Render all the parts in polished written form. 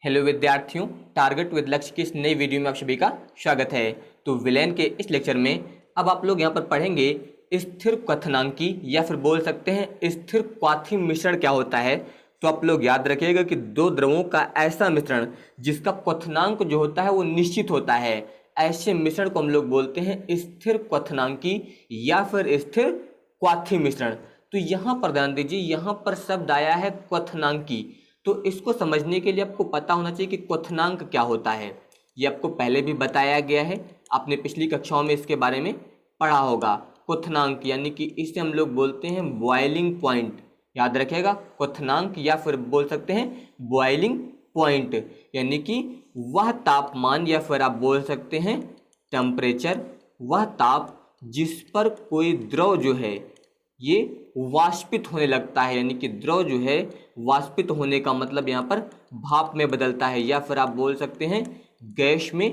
Hello विद्यार्थियों, target with लक्ष्य की इस नई वीडियो में आप सभी का स्वागत है। तो विलेन के इस लेक्चर में अब आप लोग यहाँ पर पढ़ेंगे स्थिर क्वथनांकी या फिर बोल सकते हैं स्थिर क्वाथी मिश्रण क्या होता है। तो आप लोग याद रखिएगा कि दो द्रवों का ऐसा मिश्रण जिसका क्वथनांक जो होता है वो निश्चित होता है, ऐसे मिश्रण को हम लोग बोलते हैं स्थिर क्वथनांकी या फिर स्थिर क्वाथी मिश्रण। तो यहाँ पर ध्यान दीजिए, यहाँ पर शब्द आया है क्वथनांकी। तो इसको समझने के लिए आपको पता होना चाहिए कि क्वथनांक क्या होता है। ये आपको पहले भी बताया गया है, आपने पिछली कक्षाओं में इसके बारे में पढ़ा होगा। क्वथनांक यानी कि इसे हम लोग बोलते हैं बॉइलिंग पॉइंट। याद रखिएगा, क्वथनांक या फिर बोल सकते हैं बॉइलिंग पॉइंट, यानी कि वह तापमान या फिर आप बोल सकते हैं टेम्परेचर, वह ताप जिस पर कोई द्रव जो है ये वाष्पित होने लगता है। यानी कि द्रव जो है वाष्पित होने का मतलब यहाँ पर भाप में बदलता है या फिर आप बोल सकते हैं गैस में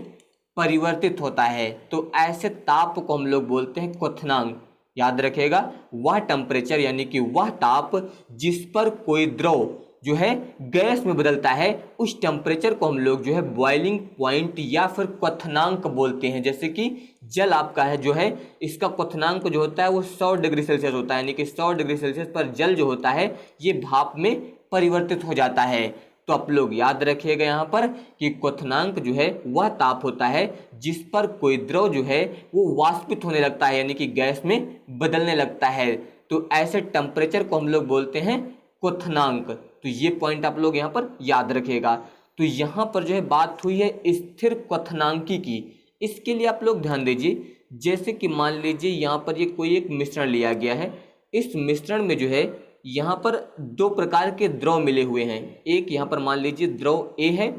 परिवर्तित होता है। तो ऐसे ताप को हम लोग बोलते हैं क्वथनांक। याद रखिएगा, वह टेम्परेचर यानी कि वह ताप जिस पर कोई द्रव जो है गैस में बदलता है, उस टेम्परेचर को हम लोग जो है बॉइलिंग पॉइंट या फिर क्वथनांक बोलते हैं। जैसे कि जल आपका है जो है, इसका क्वथनांक जो होता है वो 100 डिग्री सेल्सियस होता है, यानी कि 100 डिग्री सेल्सियस पर जल जो होता है ये भाप में परिवर्तित हो जाता है। तो आप लोग याद रखिएगा यहाँ पर कि क्वथनांक जो है वह ताप होता है जिस पर कोई द्रव जो है वो वाष्पित होने लगता है, यानी कि गैस में बदलने लगता है। तो ऐसे टेम्परेचर को हम लोग बोलते हैं क्वथनांक। तो ये पॉइंट आप लोग यहाँ पर याद रखिएगा। तो यहाँ पर जो है बात हुई है स्थिर क्वथनांकी की। इसके लिए आप लोग ध्यान दीजिए, जैसे कि मान लीजिए यहाँ पर ये कोई एक मिश्रण लिया गया है। इस मिश्रण में जो है यहाँ पर दो प्रकार के द्रव मिले हुए हैं। एक यहाँ पर मान लीजिए द्रव ए है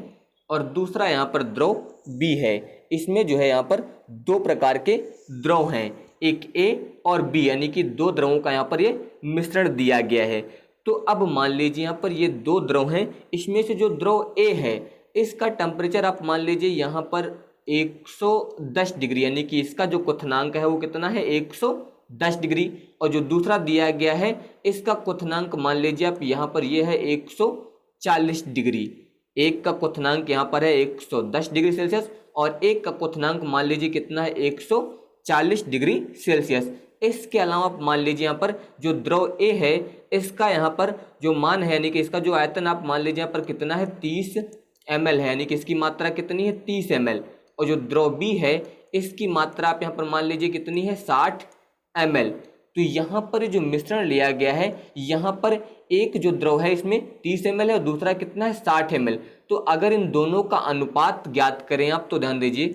और दूसरा यहाँ पर द्रव बी है। इसमें जो है यहाँ पर दो प्रकार के द्रव हैं, एक ए और बी, यानी कि दो द्रवों का यहाँ पर ये मिश्रण दिया गया है। तो अब मान लीजिए यहाँ पर ये दो द्रव हैं, इसमें से जो द्रव ए है इसका टेम्परेचर आप मान लीजिए यहाँ पर 110 डिग्री, यानी कि इसका जो क्वथनांक है वो कितना है 110 डिग्री। और जो दूसरा दिया गया है इसका क्वथनांक मान लीजिए आप यहाँ पर ये है 140 डिग्री। एक का क्वथनांक यहाँ पर है 110 डिग्री सेल्सियस और एक का क्वथनांक मान लीजिए कितना है 140 डिग्री सेल्सियस। इसके अलावा मान लीजिए यहाँ पर जो द्रव ए है इसका यहाँ पर जो मान है, यानी कि इसका जो आयतन आप मान लीजिए यहाँ पर कितना है 30 ml है, यानी कि इसकी मात्रा कितनी है 30 ml। और जो द्रव बी है इसकी मात्रा आप यहाँ पर मान लीजिए कितनी है 60 ml। तो यहाँ पर जो मिश्रण लिया गया है, यहाँ पर एक जो द्रव है इसमें 30 ml है और दूसरा कितना है 60 ml। तो अगर इन दोनों का अनुपात ज्ञात करें आप, तो ध्यान दीजिए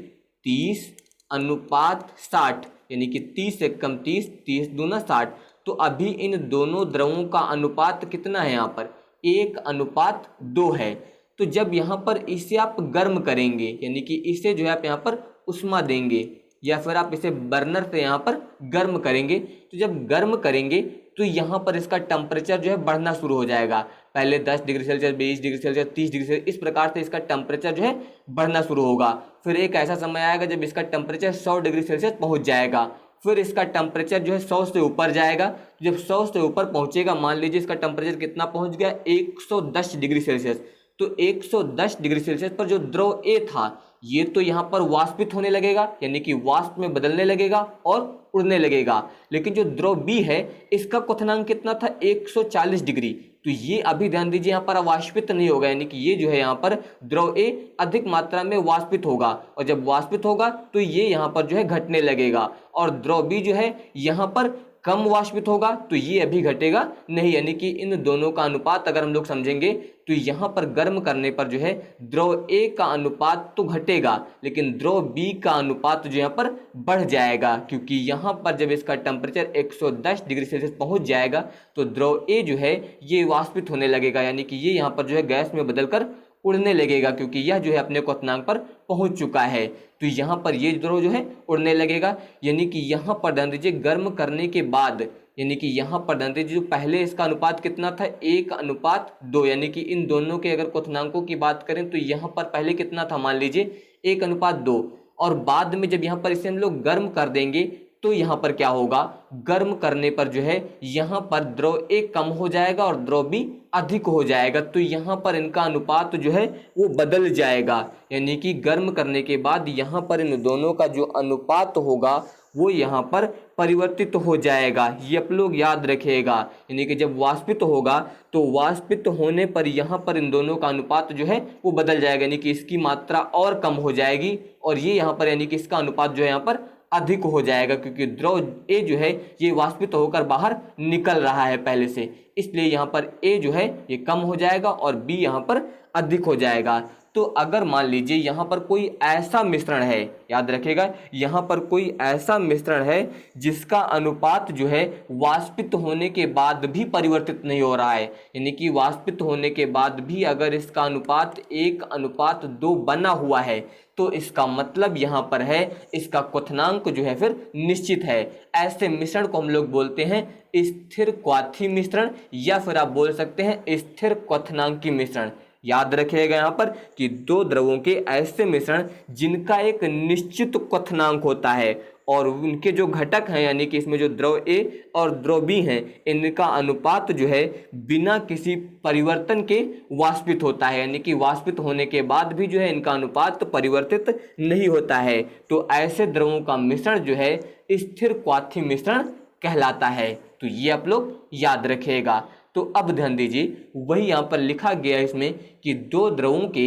30 अनुपात 60, यानी कि 30 से कम 30, 30 दूना 60। तो अभी इन दोनों द्रवों का अनुपात कितना है यहाँ पर 1:2 है। तो जब यहाँ पर इसे आप गर्म करेंगे, यानी कि इसे जो है आप यहाँ पर उष्मा देंगे या फिर आप इसे बर्नर से यहाँ पर गर्म करेंगे, तो जब गर्म करेंगे तो यहाँ पर इसका टेम्परेचर जो है बढ़ना शुरू हो जाएगा। पहले 10 degree Celsius, 20 degree Celsius, 30 degree Celsius, इस प्रकार से इसका टेम्परेचर जो है बढ़ना शुरू होगा। फिर एक ऐसा समय आएगा जब इसका टेम्परेचर 100 डिग्री सेल्सियस पहुँच जाएगा। फिर इसका टेम्परेचर जो है 100 से ऊपर जाएगा। जब 100 से ऊपर पहुँचेगा, मान लीजिए इसका टेम्परेचर कितना पहुँच गया 110 डिग्री सेल्सियस। तो 110 डिग्री सेल्सियस पर जो द्रव ए था ये तो यहाँ पर वाष्पित होने लगेगा, यानी कि वाष्प में बदलने लगेगा और उड़ने लगेगा। लेकिन जो द्रव बी है इसका क्वथनांक कितना था 140 डिग्री। तो ये अभी ध्यान दीजिए यहाँ पर वाष्पित नहीं होगा, यानी कि ये जो है यहाँ पर द्रव ए अधिक मात्रा में वाष्पित होगा और जब वाष्पित होगा तो ये यहाँ पर जो है घटने लगेगा। और द्रव बी जो है यहाँ पर कम वाष्पित होगा तो ये अभी घटेगा नहीं, यानी कि इन दोनों का अनुपात अगर हम लोग समझेंगे तो यहाँ पर गर्म करने पर जो है द्रव ए का अनुपात तो घटेगा, लेकिन द्रव बी का अनुपात जो यहाँ पर बढ़ जाएगा, क्योंकि यहाँ पर जब इसका टेम्परेचर 110 डिग्री सेल्सियस पहुँच जाएगा तो द्रव ए जो है ये वाष्पित होने लगेगा, यानी कि ये यहाँ पर जो है गैस में बदलकर उड़ने लगेगा, क्योंकि यह जो है अपने क्वथनांक पर पहुंच चुका है। तो यहाँ पर ये द्रव जो है उड़ने लगेगा, यानी कि यहाँ पर ध्यान दीजिए गर्म करने के बाद, यानी कि यहाँ पर ध्यान दीजिए जो पहले इसका अनुपात कितना था 1:2, यानी कि इन दोनों के अगर क्वथनांकों की बात करें तो यहाँ पर पहले कितना था मान लीजिए 1:2। और बाद में जब यहाँ पर इसे हम लोग गर्म कर देंगे तो यहाँ पर क्या होगा, गर्म करने पर जो है यहाँ पर द्रव ए कम हो जाएगा और द्रव बी अधिक हो जाएगा। तो यहाँ पर इनका अनुपात जो है वो बदल जाएगा, यानी कि गर्म करने के बाद यहाँ पर इन दोनों का जो अनुपात होगा वो यहाँ पर परिवर्तित हो जाएगा। ये आप लोग याद रखिएगा, यानी कि जब वाष्पित होगा तो वाष्पित होने पर यहाँ पर इन दोनों का अनुपात जो है वो बदल जाएगा, यानी कि इसकी मात्रा और कम हो जाएगी और ये यहाँ पर यानी कि इसका अनुपात जो है यहाँ पर अधिक हो जाएगा, क्योंकि द्रव ए जो है ये वाष्पित होकर बाहर निकल रहा है पहले से, इसलिए यहाँ पर ए जो है ये कम हो जाएगा और बी यहाँ पर अधिक हो जाएगा। तो अगर मान लीजिए यहाँ पर कोई ऐसा मिश्रण है, याद रखिएगा यहाँ पर कोई ऐसा मिश्रण है जिसका अनुपात जो है वाष्पित होने के बाद भी परिवर्तित नहीं हो रहा है, यानी कि वाष्पित होने के बाद भी अगर इसका अनुपात 1:2 बना हुआ है, तो इसका मतलब यहाँ पर है इसका क्वथनांक जो है फिर निश्चित है। ऐसे मिश्रण को हम लोग बोलते हैं स्थिर क्वाथी मिश्रण, या फिर आप बोल सकते हैं स्थिर क्वथनांकी मिश्रण। याद रखिएगा यहाँ पर कि दो द्रवों के ऐसे मिश्रण जिनका एक निश्चित क्वथनांक होता है और उनके जो घटक हैं, यानी कि इसमें जो द्रव ए और द्रव बी हैं, इनका अनुपात जो है बिना किसी परिवर्तन के वाष्पित होता है, यानी कि वाष्पित होने के बाद भी जो है इनका अनुपात परिवर्तित नहीं होता है। तो ऐसे द्रवों का मिश्रण जो है स्थिर क्वाथी मिश्रण कहलाता है। तो ये आप लोग याद रखिएगा। तो अब ध्यान दीजिए, वही यहाँ पर लिखा गया है इसमें कि दो द्रवों के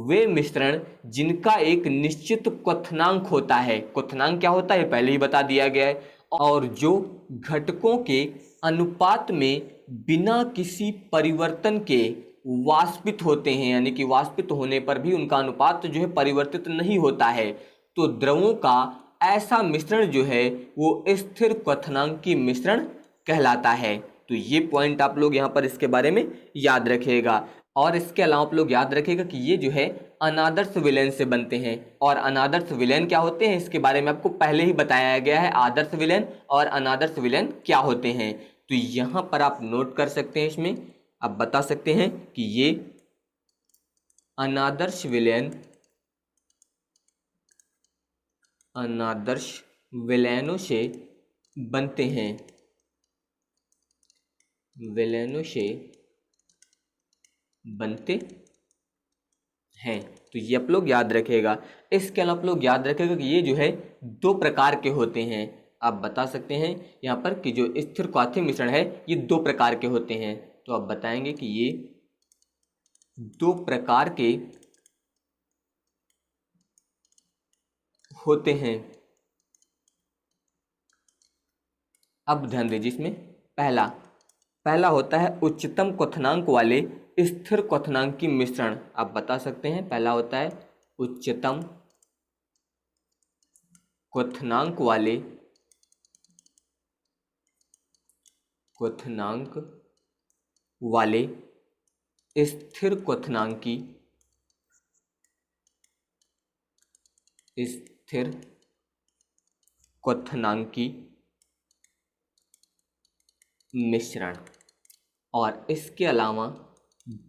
वे मिश्रण जिनका एक निश्चित क्वथनांक होता है। क्वथनांक क्या होता है पहले ही बता दिया गया है, और जो घटकों के अनुपात में बिना किसी परिवर्तन के वाष्पित होते हैं, यानी कि वाष्पित होने पर भी उनका अनुपात जो है परिवर्तित नहीं होता है, तो द्रवों का ऐसा मिश्रण जो है वो स्थिर क्वथनांकी मिश्रण कहलाता है। तो ये पॉइंट आप लोग यहाँ पर इसके बारे में याद रखिएगा। और इसके अलावा आप लोग याद रखिएगा कि ये जो है अनादर्श विलयन से बनते हैं, और अनादर्श विलयन क्या होते हैं इसके बारे में आपको पहले ही बताया गया है, आदर्श विलयन और अनादर्श विलयन क्या होते हैं। तो यहाँ पर आप नोट कर सकते हैं, इसमें आप बता सकते हैं कि ये अनादर्श विलयन अनादर्श विलयनों से बनते हैं, विलयनों से बनते हैं। तो ये आप लोग याद रखेगा। इसके अलावा आप लोग याद रखेगा कि ये जो है दो प्रकार के होते हैं। आप बता सकते हैं यहाँ पर कि जो स्थिर क्वाथी मिश्रण है ये दो प्रकार के होते हैं। तो आप बताएंगे कि ये दो प्रकार के होते हैं। अब ध्यान दीजिए, इसमें पहला होता है उच्चतम क्वथनांक वाले स्थिर क्वथनांकी मिश्रण। आप बता सकते हैं पहला होता है उच्चतम क्वथनांक वाले स्थिर क्वथनांकी मिश्रण। और इसके अलावा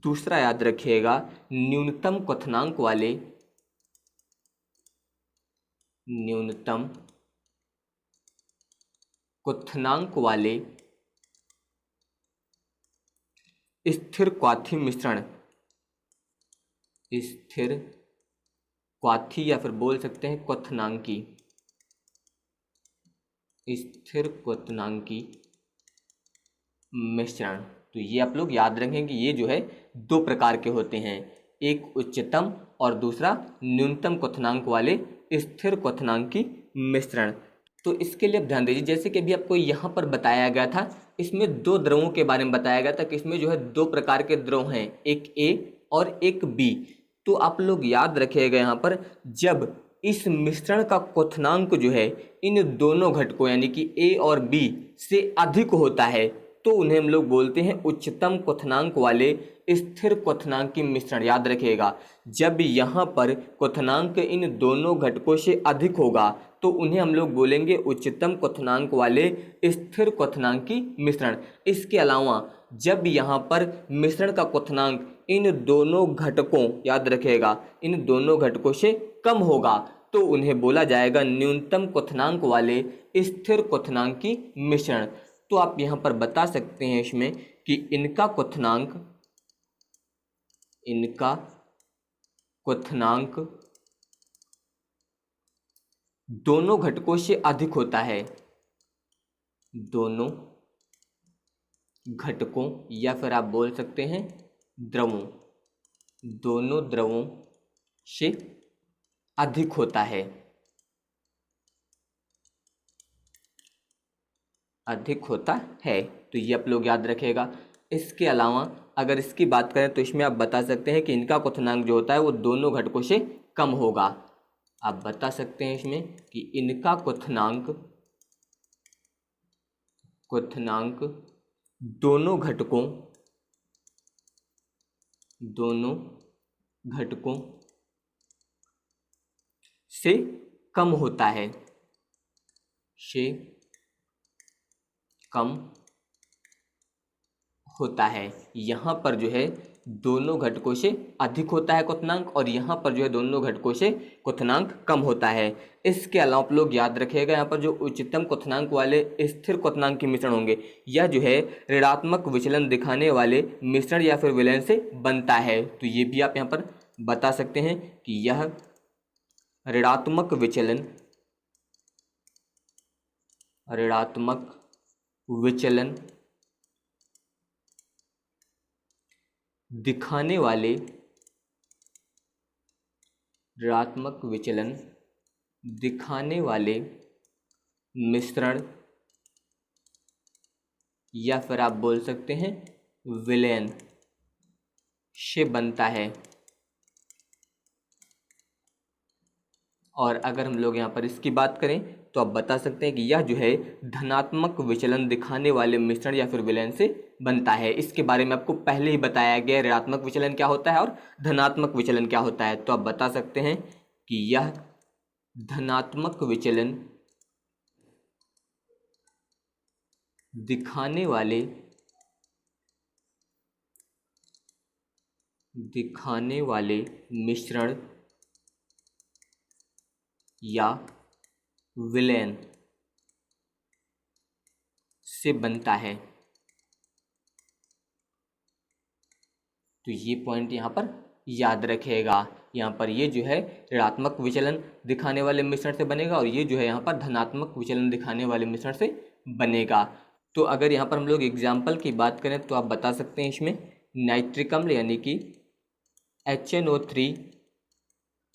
दूसरा याद रखिएगा न्यूनतम क्वथनांक वाले स्थिर क्वाथी मिश्रण, स्थिर क्वाथी या फिर बोल सकते हैं क्वथनांकी, स्थिर क्वथनांकी मिश्रण। तो ये आप लोग याद रखें कि ये जो है दो प्रकार के होते हैं, एक उच्चतम और दूसरा न्यूनतम क्वथनांक वाले स्थिर क्वथनांकी मिश्रण। तो इसके लिए आप ध्यान दीजिए, जैसे कि अभी आपको यहाँ पर बताया गया था, इसमें दो द्रवों के बारे में बताया गया था कि इसमें जो है दो प्रकार के द्रव हैं, एक ए और एक बी। तो आप लोग याद रखिएगा यहाँ पर जब इस मिश्रण का क्वथनांक जो है इन दोनों घटकों यानी कि ए और बी से अधिक होता है तो उन्हें हम लोग बोलते हैं उच्चतम क्वथनांक वाले स्थिर क्वथनांकी मिश्रण। याद रखिएगा, जब यहाँ पर क्वथनांक इन दोनों घटकों से अधिक होगा तो उन्हें हम लोग बोलेंगे उच्चतम क्वथनांक वाले स्थिर क्वथनांकी मिश्रण। इसके अलावा जब यहाँ पर मिश्रण का क्वथनांक इन दोनों घटकों, याद रखिएगा, इन दोनों घटकों से कम होगा तो उन्हें बोला जाएगा न्यूनतम क्वथनांक वाले स्थिर क्वथनांक की मिश्रण। तो आप यहाँ पर बता सकते हैं इसमें कि इनका क्वथनांक दोनों घटकों से अधिक होता है, दोनों घटकों या फिर आप बोल सकते हैं द्रवों, दोनों द्रवों से अधिक होता है, अधिक होता है। तो ये आप लोग याद रखिएगा। इसके अलावा अगर इसकी बात करें तो इसमें आप बता सकते हैं कि इनका क्वथनांक जो होता है वो दोनों घटकों से कम होगा। आप बता सकते हैं इसमें कि इनका क्वथनांक दोनों घटकों से कम होता है, से कम होता है। यहाँ पर जो है दोनों घटकों से अधिक होता है क्वथनांक और यहाँ पर जो है दोनों घटकों से क्वथनांक कम होता है। इसके अलावा आप लोग याद रखिएगा यहाँ पर जो उच्चतम क्वथनांक वाले स्थिर क्वथनांक के मिश्रण होंगे यह जो है ऋणात्मक विचलन दिखाने वाले मिश्रण या फिर विलयन से बनता है। तो ये भी आप यहाँ पर बता सकते हैं कि यह ऋणात्मक विचलन दिखाने वाले मिश्रण या फिर आप बोल सकते हैं विलयन से बनता है। और अगर हम लोग यहाँ पर इसकी बात करें तो आप बता सकते हैं कि यह जो है धनात्मक विचलन दिखाने वाले मिश्रण या फिर विलयन से बनता है। इसके बारे में आपको पहले ही बताया गया ऋणात्मक विचलन क्या होता है और धनात्मक विचलन क्या होता है। तो आप बता सकते हैं कि यह धनात्मक विचलन दिखाने वाले मिश्रण या विलयन से बनता है। तो ये पॉइंट यहाँ पर याद रखिएगा। यहाँ पर ये जो है ऋणात्मक विचलन दिखाने वाले मिश्रण से बनेगा और ये जो है यहाँ पर धनात्मक विचलन दिखाने वाले मिश्रण से बनेगा। तो अगर यहाँ पर हम लोग एग्जाम्पल की बात करें तो आप बता सकते हैं इसमें नाइट्रिक अम्ल यानी कि HNO3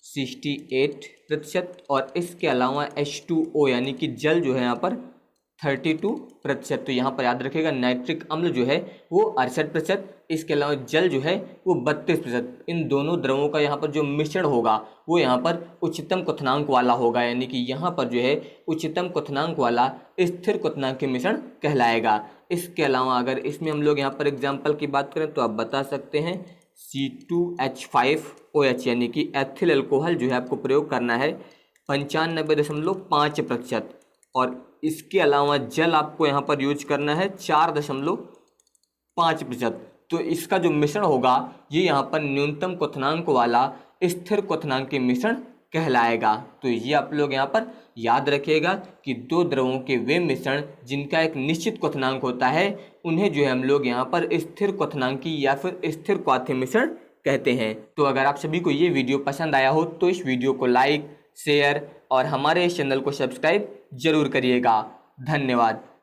68% और इसके अलावा H2O यानी कि जल जो है यहाँ पर 32%। तो यहाँ पर याद रखिएगा नाइट्रिक अम्ल जो है वो 68%, इसके अलावा जल जो है वो 32%। इन दोनों द्रवों का यहाँ पर जो मिश्रण होगा वो यहाँ पर उच्चतम क्वथनांक वाला होगा, यानी कि यहाँ पर जो है उच्चतम क्वथनांक वाला स्थिर क्वथनांक के मिश्रण कहलाएगा। इसके अलावा अगर इसमें हम लोग यहाँ पर एग्जाम्पल की बात करें तो आप बता सकते हैं C2H5OH यानी कि एथिल अल्कोहल जो है आपको प्रयोग करना है 95.5% और इसके अलावा जल आपको यहाँ पर यूज करना है 4.5%। तो इसका जो मिश्रण होगा ये यहाँ पर न्यूनतम क्वथनांक वाला स्थिर क्वथनांक के मिश्रण कहलाएगा। तो ये आप लोग यहाँ पर याद रखिएगा कि दो द्रवों के वे मिश्रण जिनका एक निश्चित क्वथनांक होता है उन्हें जो है हम लोग यहाँ पर स्थिर क्वथनांकी या फिर स्थिर क्वाथी मिश्रण कहते हैं। तो अगर आप सभी को ये वीडियो पसंद आया हो तो इस वीडियो को लाइक, शेयर और हमारे इस चैनल को सब्सक्राइब जरूर करिएगा। धन्यवाद।